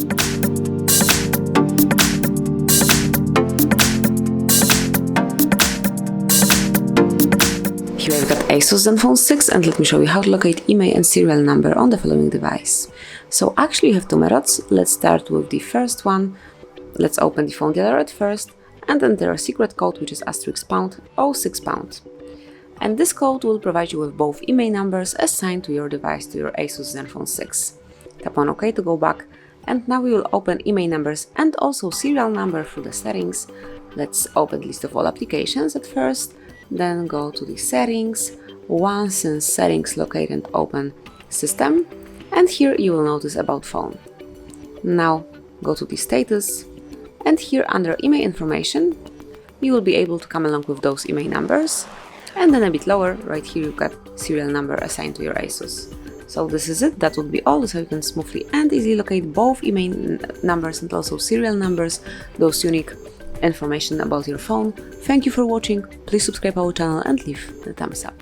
Here I've got ASUS Zenfone 6 and let me show you how to locate IMEI and serial number on the following device. So actually you have two methods. Let's start with the first one. Let's open the phone dealer at first and enter a secret code which is *06#. And this code will provide you with both IMEI numbers assigned to your device, to your ASUS Zenfone 6. Tap on OK to go back, and now we will open IMEI numbers and also serial number through the settings. Let's open the list of all applications at first, then go to the settings. Once in settings, locate and open system, and here you will notice about phone. Now go to the status, and here under IMEI information you will be able to come along with those IMEI numbers, and then a bit lower right here you've got serial number assigned to your ASUS. So this is it, that would be all. So you can smoothly and easily locate both IMEI numbers and also serial numbers, those unique information about your phone. Thank you for watching, please subscribe our channel and leave the thumbs up.